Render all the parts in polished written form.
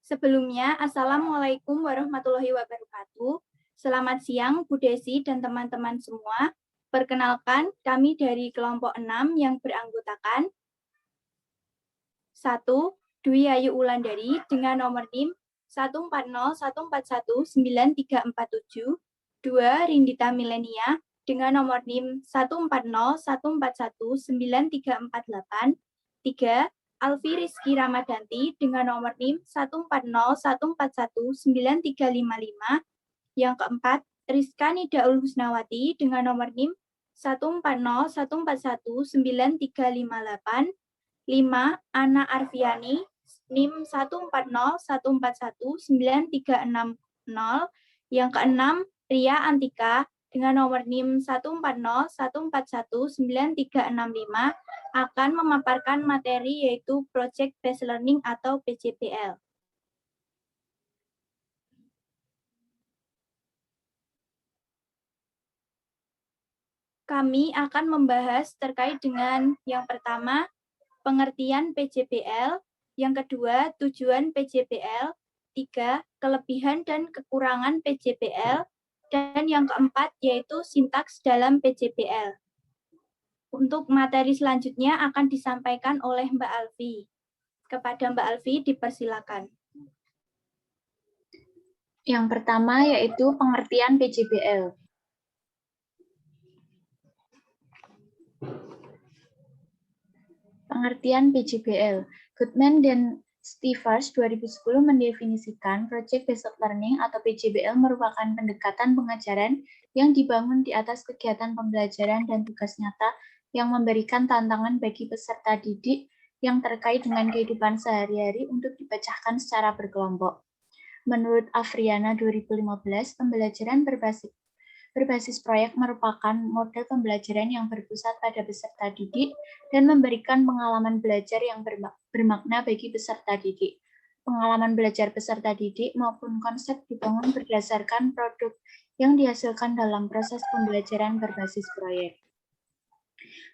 Sebelumnya, Assalamualaikum warahmatullahi wabarakatuh. Selamat siang, Bu Desi dan teman-teman semua. Perkenalkan, kami dari kelompok 6 yang beranggotakan 1. Dwi Ayu Wulandari dengan nomor NIM 140141937, 2. Rindita Milenia dengan nomor NIM 140141938, 3. Alfi Rizky Ramadanti dengan nomor NIM 140141935. Yang keempat, Rizka Nidaul Husnawati dengan nomor NIM 140141938. 5. Ana Arfiani NIM 140141936. Yang keenam, Ria Antika dengan nomor NIM 140141935 akan memaparkan materi yaitu Project Based Learning atau PJBL. Kami akan membahas terkait dengan yang pertama, pengertian PJBL, yang kedua, tujuan PJBL, 3. Kelebihan dan kekurangan PJBL, dan yang keempat yaitu sintaks dalam PJBL. Untuk materi selanjutnya akan disampaikan oleh Mbak Alfi. Kepada Mbak Alfi dipersilakan. Yang pertama yaitu pengertian PJBL. Pengertian PJBL. Goodman dan Stevers 2010 mendefinisikan Project Based Learning atau PJBL merupakan pendekatan pengajaran yang dibangun di atas kegiatan pembelajaran dan tugas nyata yang memberikan tantangan bagi peserta didik yang terkait dengan kehidupan sehari-hari untuk dipecahkan secara berkelompok. Menurut Afriana 2015, pembelajaran berbasis proyek merupakan model pembelajaran yang berpusat pada peserta didik dan memberikan pengalaman belajar yang bermakna bagi peserta didik. Pengalaman belajar peserta didik maupun konsep dibangun berdasarkan produk yang dihasilkan dalam proses pembelajaran berbasis proyek.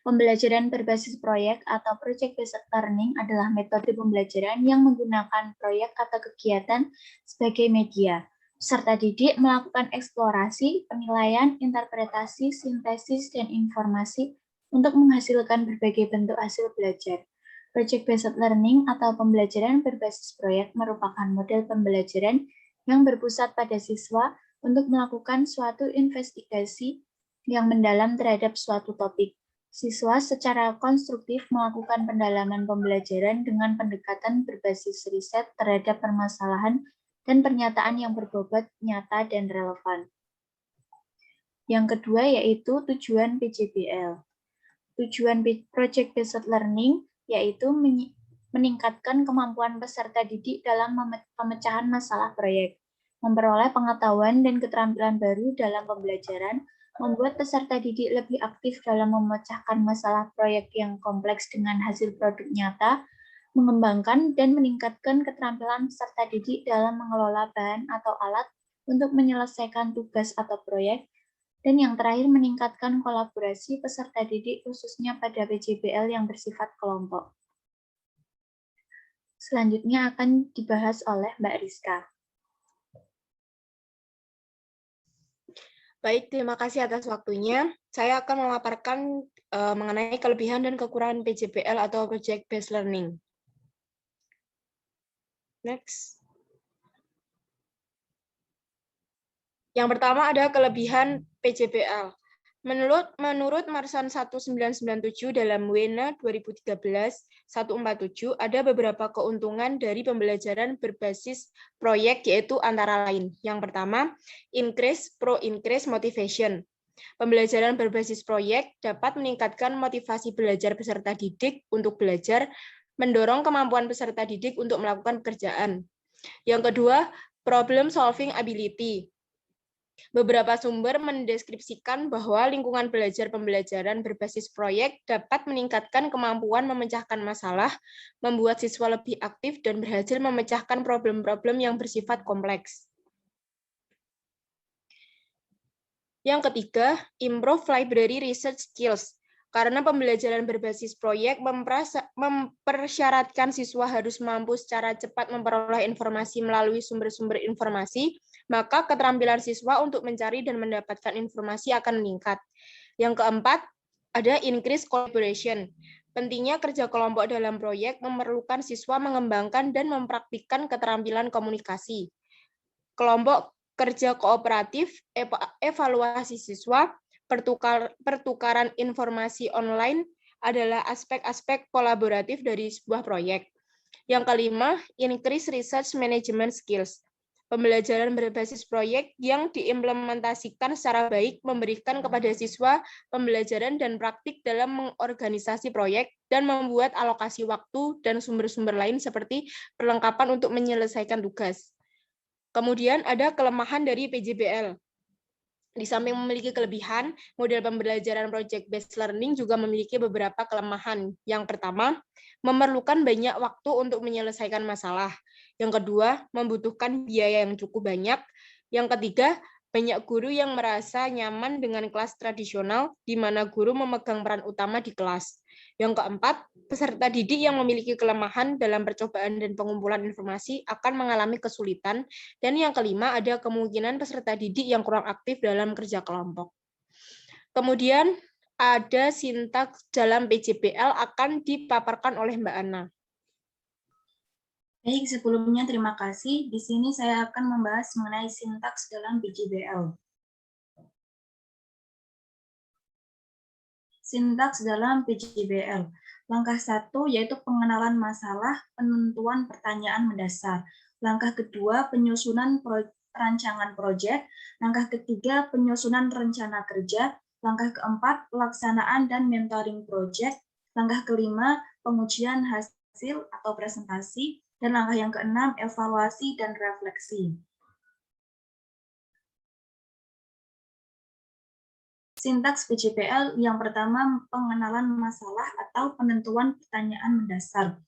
Pembelajaran berbasis proyek atau Project Based Learning adalah metode pembelajaran yang menggunakan proyek atau kegiatan sebagai media. Peserta didik melakukan eksplorasi, penilaian, interpretasi, sintesis, dan informasi untuk menghasilkan berbagai bentuk hasil belajar. Project Based Learning atau pembelajaran berbasis proyek merupakan model pembelajaran yang berpusat pada siswa untuk melakukan suatu investigasi yang mendalam terhadap suatu topik. Siswa secara konstruktif melakukan pendalaman pembelajaran dengan pendekatan berbasis riset terhadap permasalahan dan pernyataan yang berbobot, nyata, dan relevan. Yang kedua yaitu tujuan PJBL. Tujuan Project Based Learning yaitu meningkatkan kemampuan peserta didik dalam pemecahan masalah proyek, memperoleh pengetahuan dan keterampilan baru dalam pembelajaran, membuat peserta didik lebih aktif dalam memecahkan masalah proyek yang kompleks dengan hasil produk nyata, mengembangkan dan meningkatkan keterampilan peserta didik dalam mengelola bahan atau alat untuk menyelesaikan tugas atau proyek, dan yang terakhir meningkatkan kolaborasi peserta didik khususnya pada PJBL yang bersifat kelompok. Selanjutnya akan dibahas oleh Mbak Rizka. Baik, terima kasih atas waktunya. Saya akan memaparkan mengenai kelebihan dan kekurangan PJBL atau Project Based Learning. Next. Yang pertama ada kelebihan PJBL. Menurut Marsan 1997 dalam WENA 2013-147 ada beberapa keuntungan dari pembelajaran berbasis proyek yaitu antara lain. Yang pertama, increase motivation. Pembelajaran berbasis proyek dapat meningkatkan motivasi belajar peserta didik untuk belajar, mendorong kemampuan peserta didik untuk melakukan pekerjaan. Yang kedua, problem solving ability. Beberapa sumber mendeskripsikan bahwa lingkungan belajar pembelajaran berbasis proyek dapat meningkatkan kemampuan memecahkan masalah, membuat siswa lebih aktif dan berhasil memecahkan problem-problem yang bersifat kompleks. Yang ketiga, improve library research skills. Karena pembelajaran berbasis proyek mempersyaratkan siswa harus mampu secara cepat memperoleh informasi melalui sumber-sumber informasi, maka keterampilan siswa untuk mencari dan mendapatkan informasi akan meningkat. Yang keempat, ada increase collaboration. Pentingnya kerja kelompok dalam proyek memerlukan siswa mengembangkan dan mempraktikkan keterampilan komunikasi. Kelompok kerja kooperatif, evaluasi siswa, pertukaran informasi online adalah aspek-aspek kolaboratif dari sebuah proyek. Yang kelima, increase research management skills. Pembelajaran berbasis proyek yang diimplementasikan secara baik memberikan kepada siswa pembelajaran dan praktik dalam mengorganisasi proyek dan membuat alokasi waktu dan sumber-sumber lain seperti perlengkapan untuk menyelesaikan tugas. Kemudian ada kelemahan dari PJBL. Di samping memiliki kelebihan, model pembelajaran project-based learning juga memiliki beberapa kelemahan. Yang pertama, memerlukan banyak waktu untuk menyelesaikan masalah. Yang kedua, membutuhkan biaya yang cukup banyak. Yang ketiga, banyak guru yang merasa nyaman dengan kelas tradisional, di mana guru memegang peran utama di kelas. Yang keempat, peserta didik yang memiliki kelemahan dalam percobaan dan pengumpulan informasi akan mengalami kesulitan. Dan yang kelima, ada kemungkinan peserta didik yang kurang aktif dalam kerja kelompok. Kemudian ada sintaks dalam PJBL akan dipaparkan oleh Mbak Ana. Baik, sebelumnya terima kasih. Di sini saya akan membahas mengenai sintaks dalam PJBL. Sintaks dalam PJBL. Langkah 1 yaitu pengenalan masalah, penentuan pertanyaan mendasar. Langkah kedua, penyusunan rancangan proyek. Langkah ketiga, penyusunan rencana kerja. Langkah keempat, pelaksanaan dan mentoring proyek. Langkah kelima, pengujian hasil atau presentasi. Dan langkah yang keenam, evaluasi dan refleksi. Sintaks PJBL yang pertama, pengenalan masalah atau penentuan pertanyaan mendasar.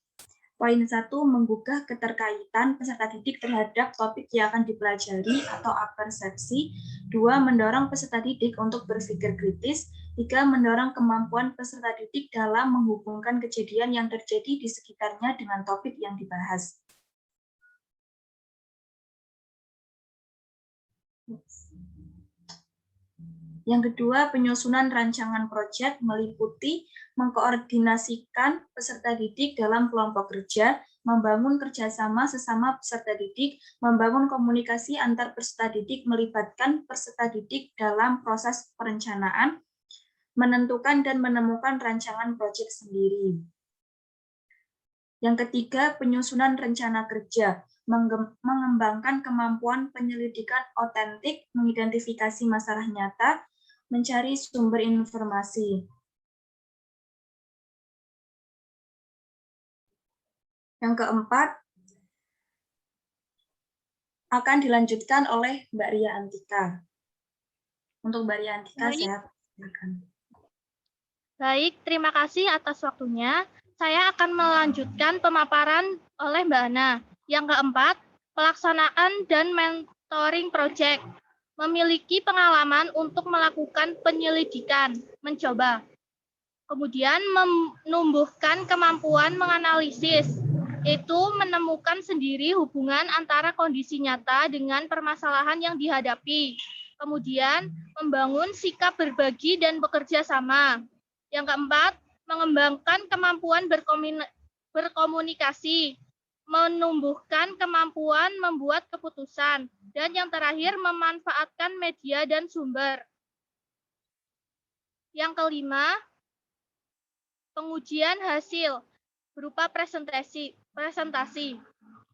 Poin 1, menggugah keterkaitan peserta didik terhadap topik yang akan dipelajari atau apersepsi. 2, mendorong peserta didik untuk berpikir kritis. 3, mendorong kemampuan peserta didik dalam menghubungkan kejadian yang terjadi di sekitarnya dengan topik yang dibahas. Yang kedua, penyusunan rancangan proyek meliputi mengkoordinasikan peserta didik dalam kelompok kerja, membangun kerjasama sesama peserta didik, membangun komunikasi antar peserta didik, melibatkan peserta didik dalam proses perencanaan, menentukan dan menemukan rancangan proyek sendiri. Yang ketiga, penyusunan rencana kerja, mengembangkan kemampuan penyelidikan otentik, mengidentifikasi masalah nyata, mencari sumber informasi. Yang keempat, akan dilanjutkan oleh Mbak Ria Antika. Untuk Mbak Ria Antika, saya silakan. Baik, terima kasih atas waktunya. Saya akan melanjutkan pemaparan oleh Mbak Ana. Yang keempat, pelaksanaan dan mentoring project. Memiliki pengalaman untuk melakukan penyelidikan, mencoba. Kemudian menumbuhkan kemampuan menganalisis, itu menemukan sendiri hubungan antara kondisi nyata dengan permasalahan yang dihadapi. Kemudian membangun sikap berbagi dan bekerja sama. Yang keempat, mengembangkan kemampuan berkomunikasi, menumbuhkan kemampuan membuat keputusan, dan yang terakhir memanfaatkan media dan sumber. Yang kelima, pengujian hasil berupa presentasi.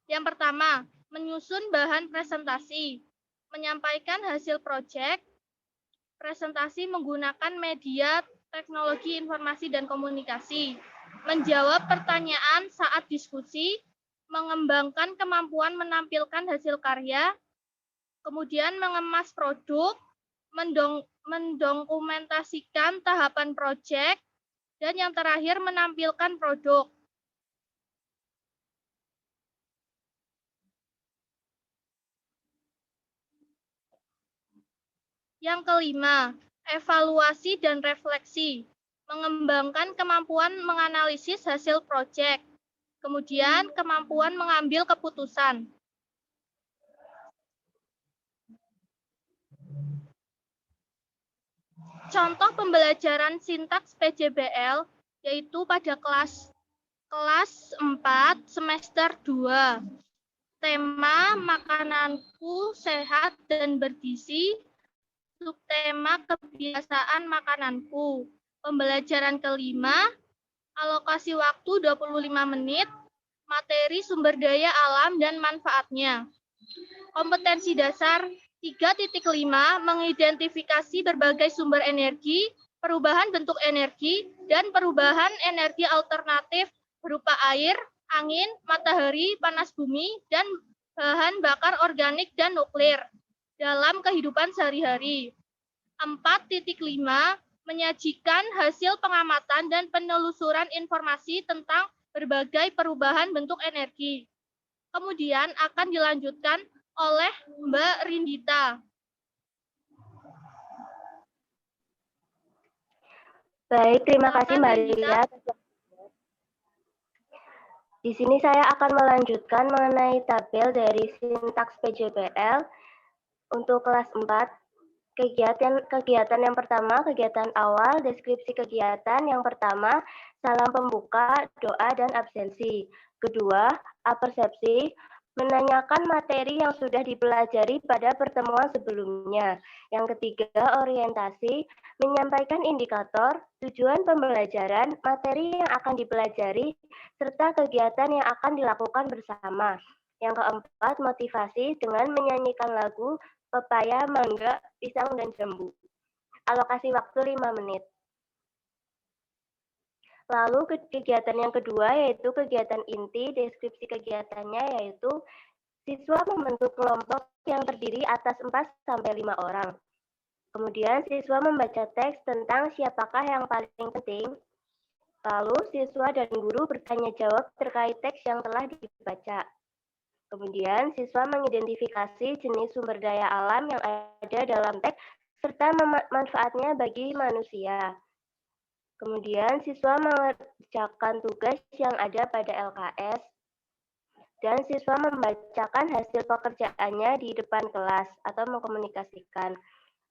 Yang pertama, menyusun bahan presentasi, menyampaikan hasil proyek, presentasi menggunakan media teknologi informasi dan komunikasi, menjawab pertanyaan saat diskusi, mengembangkan kemampuan menampilkan hasil karya, kemudian mengemas produk, mendokumentasikan tahapan proyek, dan yang terakhir menampilkan produk. Yang kelima, evaluasi dan refleksi. mengembangkan kemampuan menganalisis hasil proyek, kemudian kemampuan mengambil keputusan. Contoh pembelajaran sintaks PJBL yaitu pada kelas 4 semester 2. Tema makananku sehat dan bergizi, subtema kebiasaan makananku. Pembelajaran kelima, alokasi waktu 25 menit, materi sumber daya alam dan manfaatnya. Kompetensi dasar 3.5 mengidentifikasi berbagai sumber energi, perubahan bentuk energi, dan perubahan energi alternatif berupa air, angin, matahari, panas bumi, dan bahan bakar organik dan nuklir dalam kehidupan sehari-hari. 4.5 menyajikan hasil pengamatan dan penelusuran informasi tentang berbagai perubahan bentuk energi. Kemudian akan dilanjutkan oleh Mbak Rindita. Baik, terima kasih Mbak Rindita. Ria. Di sini saya akan melanjutkan mengenai tabel dari sintaks PJBL untuk kelas 4. Kegiatan yang pertama, kegiatan awal, deskripsi kegiatan. Yang pertama, salam pembuka, doa, dan absensi. Kedua, apersepsi, menanyakan materi yang sudah dipelajari pada pertemuan sebelumnya. Yang ketiga, orientasi, menyampaikan indikator, tujuan pembelajaran, materi yang akan dipelajari, serta kegiatan yang akan dilakukan bersama. Yang keempat, motivasi dengan menyanyikan lagu, pepaya, mangga, pisang, dan jambu. Alokasi waktu 5 menit. Lalu kegiatan yang kedua yaitu kegiatan inti, deskripsi kegiatannya yaitu siswa membentuk kelompok yang terdiri atas 4-5 orang. Kemudian siswa membaca teks tentang siapakah yang paling penting. Lalu siswa dan guru bertanya jawab terkait teks yang telah dibaca. Kemudian siswa mengidentifikasi jenis sumber daya alam yang ada dalam teks serta manfaatnya bagi manusia. Kemudian siswa mengerjakan tugas yang ada pada LKS dan siswa membacakan hasil pekerjaannya di depan kelas atau mengkomunikasikan.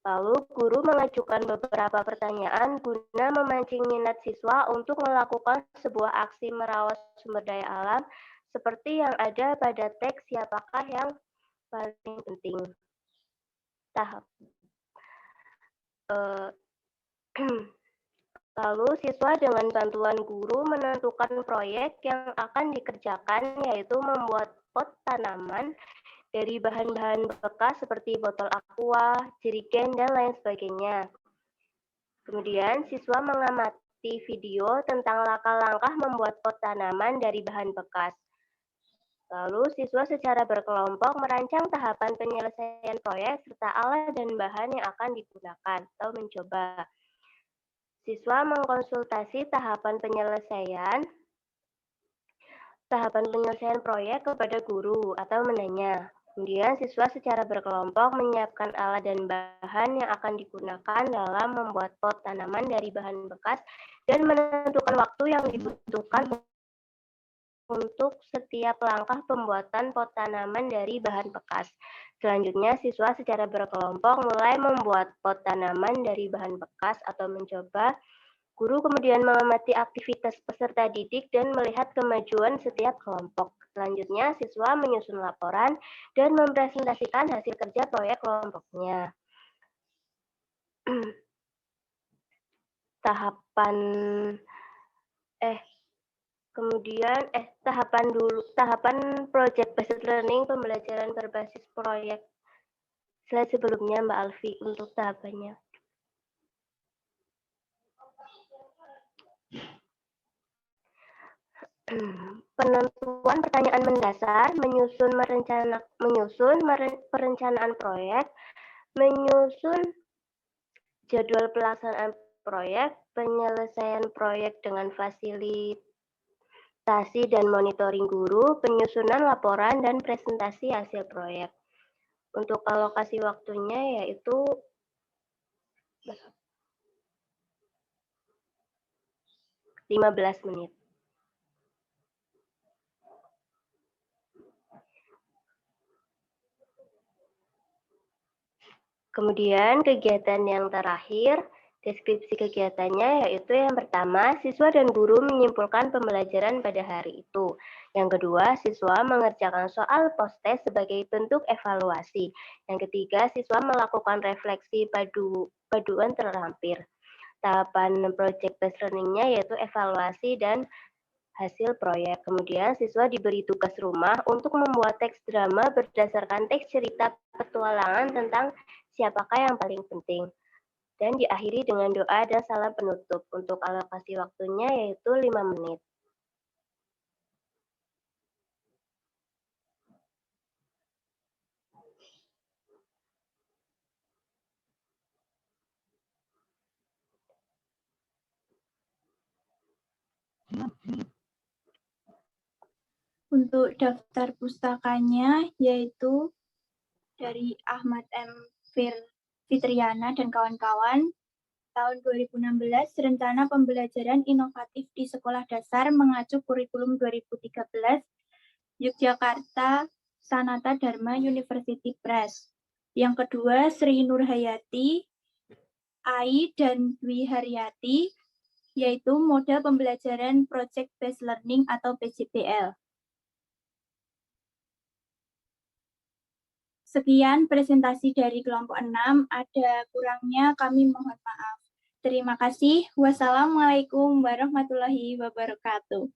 Lalu guru mengajukan beberapa pertanyaan guna memancing minat siswa untuk melakukan sebuah aksi merawat sumber daya alam seperti yang ada pada teks siapakah yang paling penting. Lalu siswa dengan bantuan guru menentukan proyek yang akan dikerjakan yaitu membuat pot tanaman dari bahan-bahan bekas seperti botol aqua, jerigen, dan lain sebagainya. Kemudian siswa mengamati video tentang langkah-langkah membuat pot tanaman dari bahan bekas. Lalu siswa secara berkelompok merancang tahapan penyelesaian proyek serta alat dan bahan yang akan digunakan atau mencoba. Siswa mengkonsultasi tahapan penyelesaian proyek kepada guru atau menanya. Kemudian siswa secara berkelompok menyiapkan alat dan bahan yang akan digunakan dalam membuat pot tanaman dari bahan bekas dan menentukan waktu yang dibutuhkan untuk setiap langkah pembuatan pot tanaman dari bahan bekas. Selanjutnya, siswa secara berkelompok mulai membuat pot tanaman dari bahan bekas atau mencoba. Guru kemudian mengamati aktivitas peserta didik dan melihat kemajuan setiap kelompok. Selanjutnya, siswa menyusun laporan dan mempresentasikan hasil kerja proyek kelompoknya. Tahapan project based learning, pembelajaran berbasis proyek. Slide sebelumnya Mbak Alfi untuk tahapannya. Penentuan pertanyaan mendasar, menyusun perencanaan proyek, menyusun jadwal pelaksanaan proyek, penyelesaian proyek dengan fasilitasi dan monitoring guru, penyusunan laporan, dan presentasi hasil proyek. Untuk alokasi waktunya yaitu 15 menit. Kemudian kegiatan yang terakhir, deskripsi kegiatannya yaitu yang pertama, siswa dan guru menyimpulkan pembelajaran pada hari itu. Yang kedua, siswa mengerjakan soal post-test sebagai bentuk evaluasi. Yang ketiga, siswa melakukan refleksi paduan terlampir. Tahapan project based learning-nya yaitu evaluasi dan hasil proyek. Kemudian siswa diberi tugas rumah untuk membuat teks drama berdasarkan teks cerita petualangan tentang siapakah yang paling penting. Dan diakhiri dengan doa dan salam penutup. Untuk alokasi waktunya yaitu 5 menit. Untuk daftar pustakanya yaitu dari Ahmad M. Fitriana dan kawan-kawan, tahun 2016 rencana pembelajaran inovatif di sekolah dasar mengacu kurikulum 2013 Yogyakarta Sanata Dharma University Press. Yang kedua Sri Nurhayati, Ai dan Dwi Haryati, yaitu model pembelajaran Project Based Learning atau PJBL. Sekian presentasi dari kelompok 6, ada kurangnya kami mohon maaf. Terima kasih. Wassalamualaikum warahmatullahi wabarakatuh.